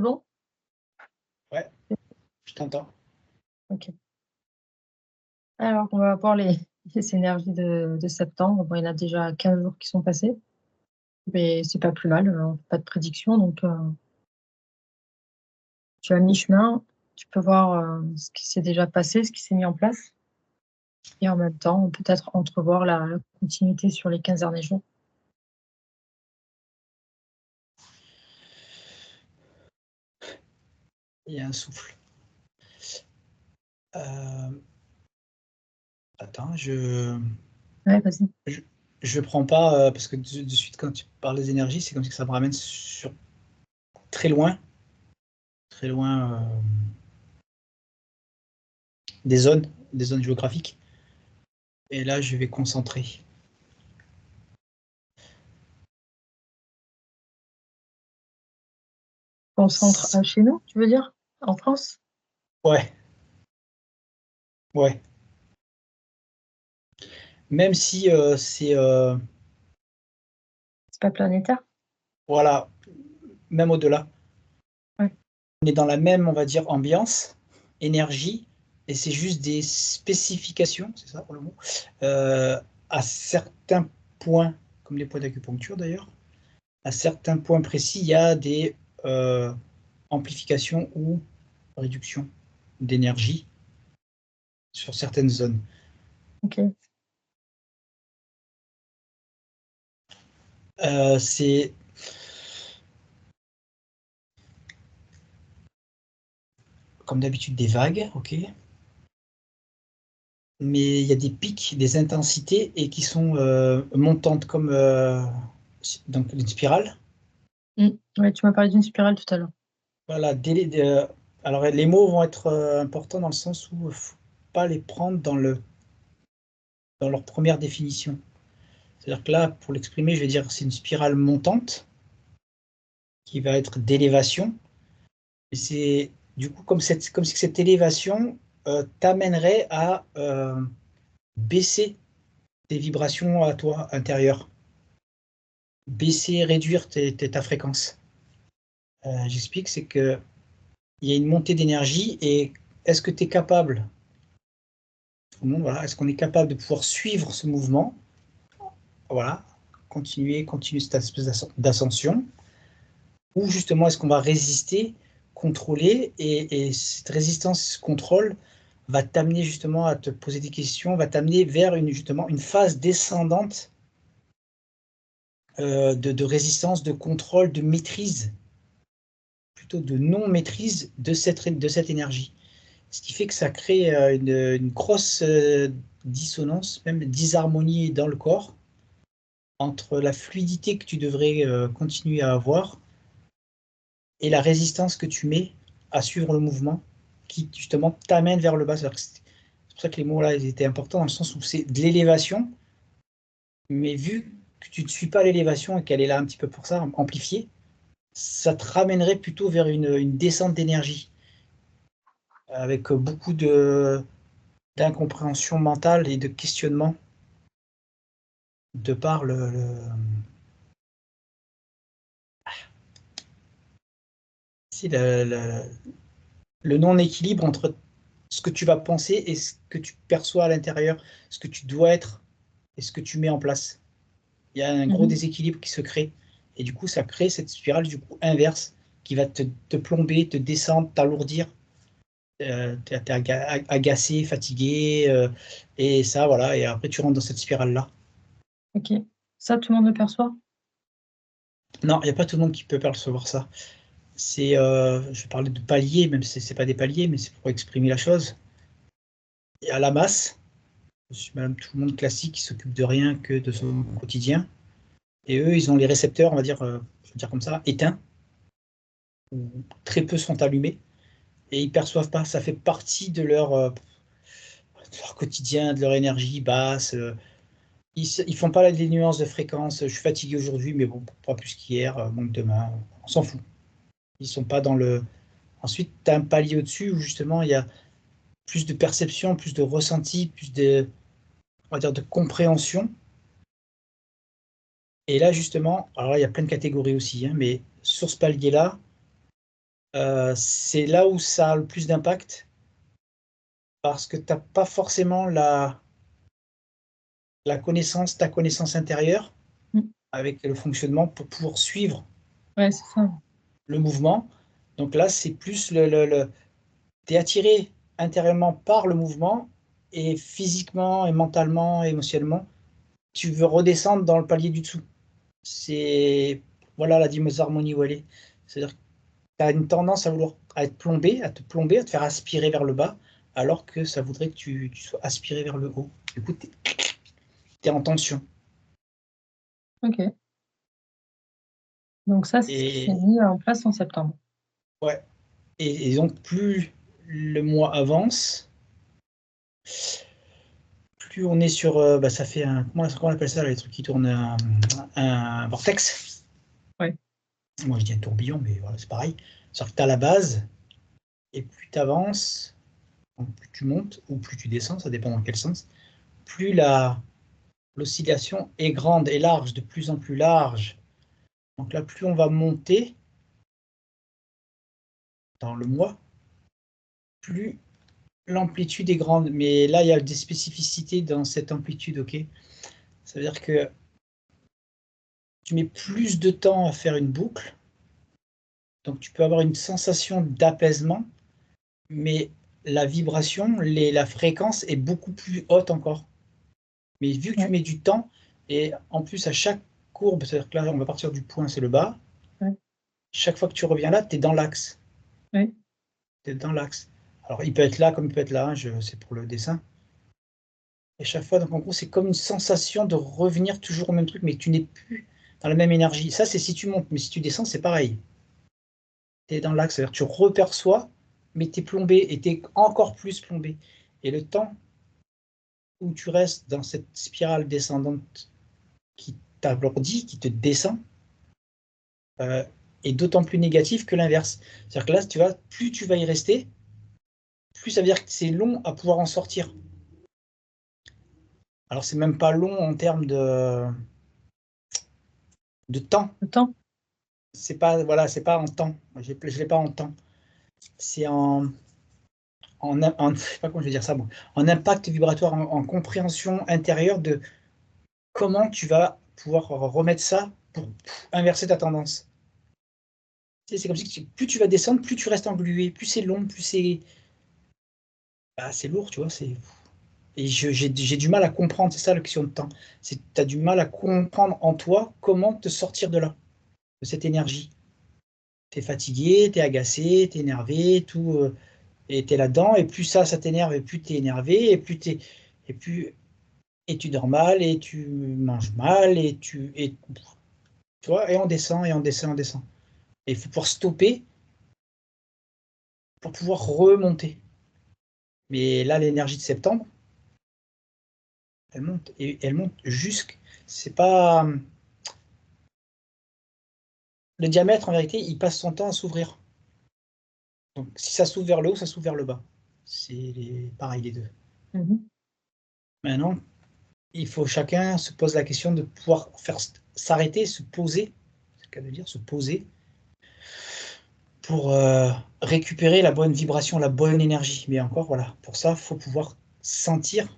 Bon? Ouais, je t'entends. OK. Alors, on va voir les énergies de septembre. Bon, il y en a déjà 15 jours qui sont passés, mais c'est pas plus mal, on fait pas de prédiction donc tu es à mi-chemin, tu peux voir, ce qui s'est déjà passé, ce qui s'est mis en place et en même temps, peut-être entrevoir la continuité sur les 15 derniers jours. Il y a un souffle. Euh, Attends, Ouais, vas-y. je, je prends pas, parce que de suite, quand tu parles des énergies, c'est comme si ça me ramène sur très loin, très loin des zones géographiques. Et là, je vais concentrer. Concentre, chez nous, tu veux dire? En France? Ouais, ouais. Même si c'est, C'est pas planétaire? voilà, même au-delà. Ouais. On est dans la même, on va dire, ambiance, énergie, et c'est juste des spécifications, c'est ça pour le mot, à certains points, comme les points d'acupuncture d'ailleurs, à certains points précis, il y a des amplifications ou réductions d'énergie sur certaines zones. OK. C'est comme d'habitude des vagues, ok, mais il y a des pics, des intensités et qui sont montantes comme donc une spirale. Mmh. Ouais, tu m'as parlé d'une spirale tout à l'heure. Voilà, alors les mots vont être importants dans le sens où il ne faut pas les prendre dans leur première définition. C'est-à-dire que là, pour l'exprimer, je vais dire c'est une spirale montante qui va être d'élévation. Et c'est du coup comme si cette élévation t'amènerait à baisser tes vibrations à toi intérieures, baisser, réduire ta fréquence. J'explique, c'est que il y a une montée d'énergie et est-ce que tu es capable, voilà, est-ce qu'on est capable de pouvoir suivre ce mouvement, voilà, continuer cette espèce d'ascension, ou justement est-ce qu'on va résister, contrôler, et cette résistance, ce contrôle va t'amener justement à te poser des questions, va t'amener vers justement une phase descendante de résistance, de contrôle, de maîtrise, plutôt de non-maîtrise de cette énergie. Ce qui fait que ça crée une grosse dissonance, même disharmonie dans le corps, entre la fluidité que tu devrais continuer à avoir et la résistance que tu mets à suivre le mouvement qui justement t'amène vers le bas. C'est pour ça que les mots là ils étaient importants dans le sens où c'est de l'élévation, mais vu que tu ne suis pas l'élévation et qu'elle est là un petit peu pour ça, amplifiée, ça te ramènerait plutôt vers une descente d'énergie avec beaucoup d'incompréhension mentale et de questionnement de par si, le non-équilibre entre ce que tu vas penser et ce que tu perçois à l'intérieur, ce que tu dois être et ce que tu mets en place. Il y a un gros Mmh. déséquilibre qui se crée. Et du coup, ça crée cette spirale du coup inverse qui va te plomber, te descendre, t'alourdir. T'es agacé, fatigué. Et ça, voilà. Et après, tu rentres dans cette spirale-là. OK. Ça, tout le monde le perçoit? Non, il n'y a pas tout le monde qui peut percevoir ça. Je vais parler de paliers, même si ce n'est pas des paliers, mais c'est pour exprimer la chose. Il y a la masse, madame tout le monde classique qui s'occupe de rien que de son quotidien. Et eux, ils ont les récepteurs, on va dire, je veux dire comme ça, éteints, ou très peu sont allumés, et ils perçoivent pas. Ça fait partie de leur quotidien, de leur énergie basse. Ils font pas les nuances de fréquence. Je suis fatigué aujourd'hui, mais bon, pas plus qu'hier, donc demain, on s'en fout. Ils sont pas dans le. Ensuite, tu as un palier au-dessus où justement il y a plus de perception, plus de ressenti, plus de, on va dire, de compréhension. Et là, justement, alors là, il y a plein de catégories aussi, hein, mais sur ce palier-là, c'est là où ça a le plus d'impact parce que tu n'as pas forcément ta connaissance intérieure Mm. avec le fonctionnement pour pouvoir suivre Ouais, c'est ça. le mouvement. Donc là, c'est plus tu es attiré intérieurement par le mouvement et physiquement et mentalement et émotionnellement, tu veux redescendre dans le palier du dessous. C'est voilà la dysharmonie où elle est. C'est-à-dire que tu as une tendance à vouloir à être plombé, à te plomber, à te faire aspirer vers le bas, alors que ça voudrait que tu sois aspiré vers le haut. Du coup, tu es en tension. Ok. Donc ça, c'est ce qui s'est Et mis en place en septembre. ouais. Et donc, plus le mois avance, plus on est sur. Ça fait un. Comment on appelle ça, là, les trucs qui tournent un vortex. Ouais. Moi, je dis un tourbillon, mais voilà, c'est pareil. C'est-à-dire que tu as la base, et plus tu avances, plus tu montes, ou plus tu descends, ça dépend dans quel sens, plus l'oscillation est grande et large, de plus en plus large. Donc là, plus on va monter dans le mois, plus l'amplitude est grande. Mais là, il y a des spécificités dans cette amplitude, ok? Ça veut dire que tu mets plus de temps à faire une boucle, donc tu peux avoir une sensation d'apaisement, mais la vibration, la fréquence est beaucoup plus haute encore. Mais vu que tu Ouais. mets du temps, et en plus à chaque courbe, c'est-à-dire que là, on va partir du point, c'est le bas, Ouais. chaque fois que tu reviens là, tu es dans l'axe. Ouais. Tu es dans l'axe. Alors, il peut être là comme il peut être là, hein, c'est pour le dessin. Et chaque fois, donc en gros, c'est comme une sensation de revenir toujours au même truc, mais que tu n'es plus dans la même énergie. Ça, c'est si tu montes, mais si tu descends, c'est pareil. Tu es dans l'axe, c'est-à-dire que tu reperçois, mais tu es plombé, et tu es encore plus plombé. Et le temps où tu restes dans cette spirale descendante qui t'alourdit, qui te descend, euh, est d'autant plus négatif que l'inverse. C'est-à-dire que là, tu vois, plus tu vas y rester, plus ça veut dire que c'est long à pouvoir en sortir. Alors, c'est même pas long en termes de temps. Le temps. C'est pas, voilà, c'est pas en temps. Je l'ai pas en temps. C'est je sais pas comment je vais dire ça, bon, en impact vibratoire, en compréhension intérieure de comment tu vas pouvoir remettre ça pour inverser ta tendance. Tu sais, c'est comme si plus tu vas descendre, plus tu restes englué, plus c'est long, plus c'est lourd, tu vois. Et j'ai du mal à comprendre, c'est ça la question de temps. Tu as du mal à comprendre en toi comment te sortir de là, de cette énergie. Tu es fatigué, tu es agacé, tu es énervé, tout, et tu es là-dedans, et plus ça t'énerve, et plus tu es énervé, et plus et tu dors mal, et tu manges mal, tu vois, et on descend, et on descend, on descend. Et il faut pouvoir stopper pour pouvoir remonter. Mais là, l'énergie de septembre, elle monte, et elle monte jusque. C'est pas. Le diamètre, en vérité, il passe son temps à s'ouvrir. Donc, si ça s'ouvre vers le haut, ça s'ouvre vers le bas. C'est pareil, les deux. Mhm. Maintenant, il faut chacun se pose la question de pouvoir faire s'arrêter, se poser, c'est le cas de dire, se poser, pour récupérer la bonne vibration, la bonne énergie. Mais encore, voilà, pour ça, il faut pouvoir sentir,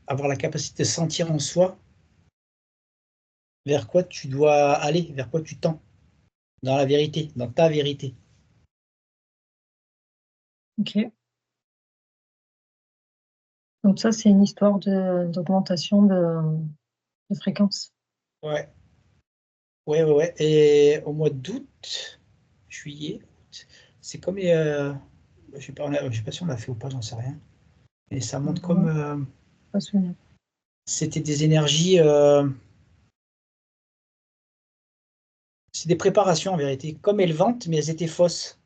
avoir la capacité de sentir en soi vers quoi tu dois aller, vers quoi tu tends, dans la vérité, dans ta vérité. Ok. Donc ça, c'est une histoire d'augmentation de fréquence. Ouais, ouais, ouais, ouais. Et au mois d'août, juillet, août, c'est comme, je sais pas si on l'a fait ou pas, j'en sais rien. Mais ça monte comme, Non, pas souvenir. c'était des énergies, c'est des préparations en vérité, comme elles vantent, mais elles étaient fausses.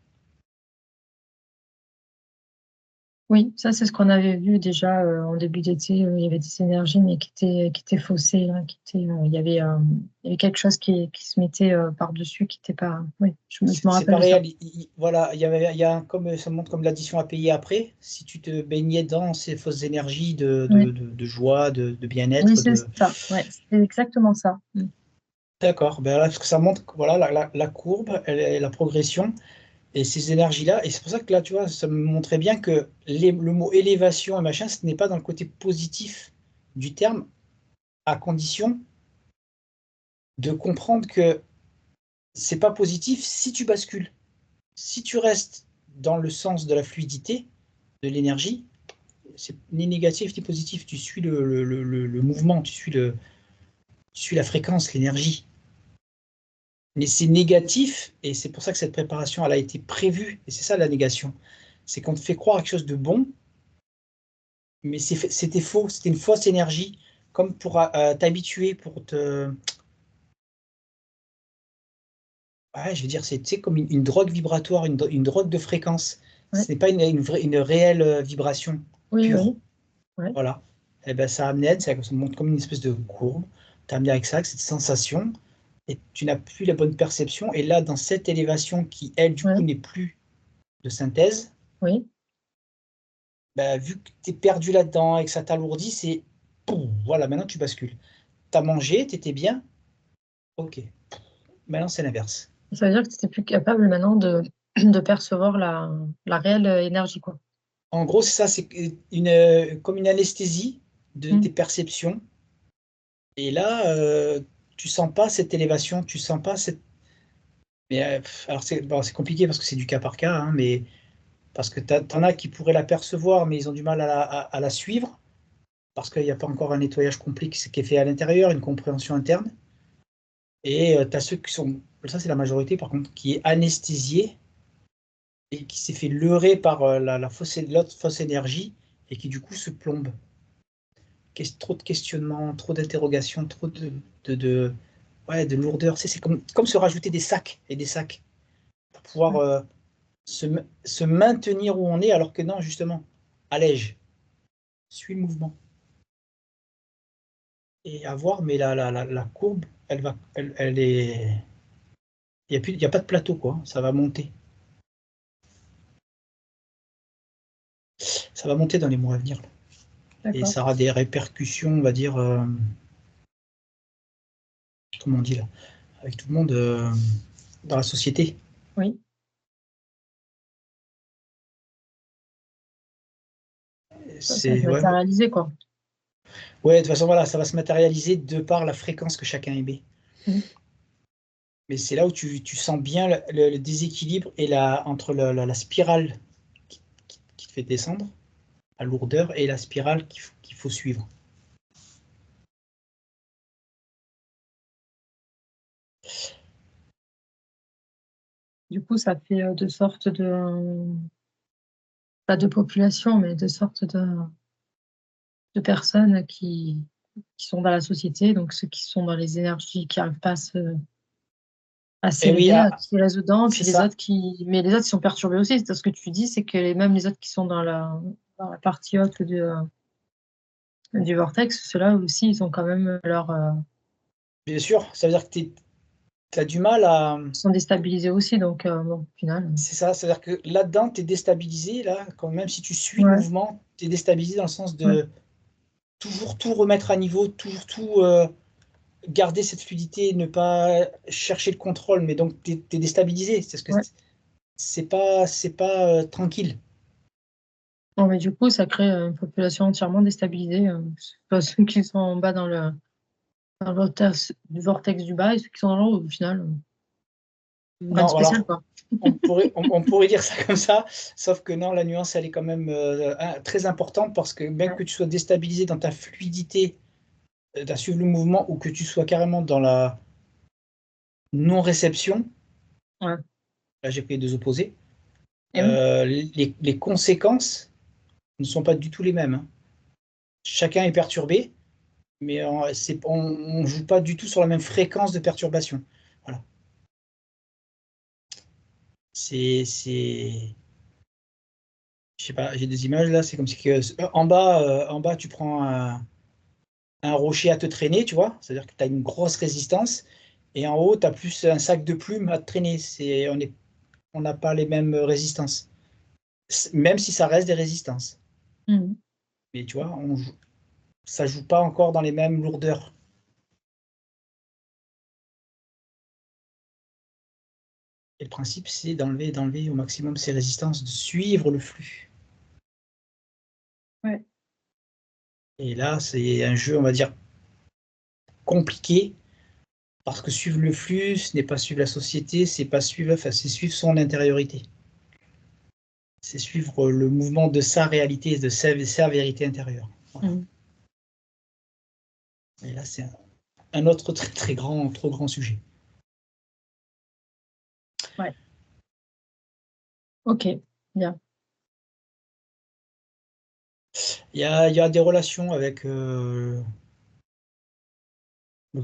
Oui, ça, c'est ce qu'on avait vu déjà en début d'été. Il y avait des énergies, mais qui étaient faussées, hein, il y avait quelque chose qui se mettait par-dessus, qui n'était pas. Oui, je me C'est rappelle pas de ça. réel. Voilà, il y a comme ça montre comme l'addition à payer après. Si tu te baignais dans ces fausses énergies Oui, de joie, de oui, bien-être, c'est ça. Ouais, c'est exactement ça. Mm. D'accord. Ben là, parce que ça montre que voilà, la courbe, la progression et ces énergies-là. Et c'est pour ça que là, tu vois, ça me montrait bien que le mot élévation et machin, ce n'est pas dans le côté positif du terme, à condition de comprendre que c'est pas positif si tu bascules. Si tu restes dans le sens de la fluidité, de l'énergie, c'est ni négatif ni positif. Tu suis le mouvement, tu suis la fréquence, l'énergie. Mais c'est négatif, et c'est pour ça que cette préparation, elle a été prévue, et c'est ça la négation. C'est qu'on te fait croire quelque chose de bon, mais c'était faux, c'était une fausse énergie, comme pour t'habituer, pour te... Ouais, je veux dire, c'est, tu sais, comme une drogue vibratoire, une drogue de fréquence. Ouais. Ce n'est pas une réelle vibration Oui, pure. oui, ouais. Voilà. Et ben, ça amène, ça montre comme une espèce de courbe. Tu amené avec ça, avec cette sensation, et tu n'as plus la bonne perception. Et là, dans cette élévation qui, elle, du coup, Ouais. n'est plus de synthèse, Oui. bah, vu que tu es perdu là-dedans et que ça t'alourdit, c'est poum, voilà, maintenant tu bascules. Tu as mangé, tu étais bien, ok. Maintenant c'est l'inverse. Ça veut dire que tu n'étais plus capable maintenant de percevoir la réelle énergie, quoi. En gros, c'est ça, c'est comme une anesthésie de Mm. tes perceptions. Et là, tu sens pas cette élévation, tu sens pas cette. Mais, alors c'est bon, c'est compliqué parce que c'est du cas par cas, hein, mais parce que t'en as qui pourraient la percevoir, mais ils ont du mal à la suivre parce qu'il n'y a pas encore un nettoyage complet qui est fait à l'intérieur, une compréhension interne. Et tu as ceux qui sont, ça c'est la majorité par contre, qui est anesthésié et qui s'est fait leurrer par l'autre fausse énergie et qui du coup se plombe. Trop de questionnements, trop d'interrogations, trop ouais, de lourdeur. C'est comme se rajouter des sacs et des sacs pour pouvoir se maintenir où on est alors que non, justement, allège, suis le mouvement. Et à voir, mais la courbe, elle est. Il y a pas de plateau, quoi. Ça va monter. Ça va monter dans les mois à venir. Et D'accord. ça aura des répercussions, on va dire, comment on dit là, avec tout le monde dans la société. Oui. Ça va se C'est ouais, matérialiser, quoi. ouais, de toute façon voilà, ça va se matérialiser de par la fréquence que chacun émet. Mm. Mais c'est là où tu sens bien le déséquilibre et entre la spirale qui te fait descendre à lourdeur et la spirale qu'il faut suivre. Du coup, ça fait de sortes de, pas de population, mais de sortes de personnes qui sont dans la société, donc ceux qui sont dans les énergies qui n'arrivent pas à Et oui, s'élever, qui restent dedans, c'est puis les ça. autres mais les autres ils sont perturbés aussi. C'est ce que tu dis, c'est que même les autres qui sont dans la partie haute du vortex, ceux-là aussi, ils ont quand même Bien sûr, ça veut dire que tu as du mal à. ils sont déstabilisés aussi, donc bon, au final. C'est ça, c'est-à-dire que là-dedans, tu es déstabilisé, là, quand même si tu suis le Ouais, mouvement, tu es déstabilisé dans le sens ouais, de toujours tout remettre à niveau, toujours tout garder cette fluidité, ne pas chercher le contrôle, mais donc tu es déstabilisé, c'est ce que ouais. c'est pas tranquille. Bon, mais du coup, ça crée une population entièrement déstabilisée. C'est pas ceux qui sont en bas dans le vortex du bas et ceux qui sont dans le haut, au final. Rien de Non, spécial, alors quoi. on pourrait dire ça comme ça, sauf que non, la nuance, elle est quand même très importante parce que même Ouais, que tu sois déstabilisé dans ta fluidité, à suivre le mouvement, ou que tu sois carrément dans la non-réception, ouais. là j'ai pris les deux opposés, Et oui. les conséquences ne sont pas du tout les mêmes, hein. Chacun est perturbé, mais on ne joue pas du tout sur la même fréquence de perturbation. Voilà. C'est, je sais pas, j'ai des images là, c'est comme si en bas, tu prends un rocher à te traîner, tu vois, c'est-à-dire que tu as une grosse résistance, et en haut, tu as plus un sac de plumes à te traîner. On n'a pas les mêmes résistances, même si ça reste des résistances. Mhm. Mais tu vois, ça joue pas encore dans les mêmes lourdeurs. Et le principe, c'est d'enlever au maximum ces résistances, de suivre le flux. Ouais. Et là, c'est un jeu, on va dire, compliqué, parce que suivre le flux, ce n'est pas suivre la société, c'est pas suivre, enfin, c'est suivre son intériorité. C'est suivre le mouvement de sa réalité, de sa vérité intérieure. Voilà. Mmh. Et là, c'est un autre très, très grand, trop grand sujet. Ouais. OK, bien. Il y a des relations avec le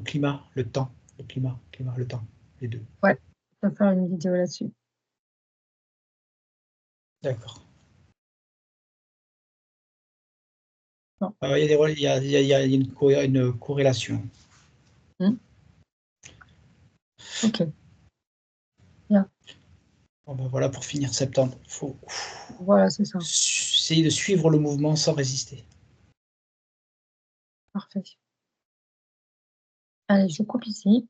climat, le temps, le temps, les deux. Ouais, on va faire une vidéo là-dessus. D'accord. Non. Il y a des il y a une corrélation. Mmh. OK, bien. Bon, ben voilà pour finir septembre. Il faut Voilà, c'est ça. essayer de suivre le mouvement sans résister. Parfait. Allez, je coupe ici.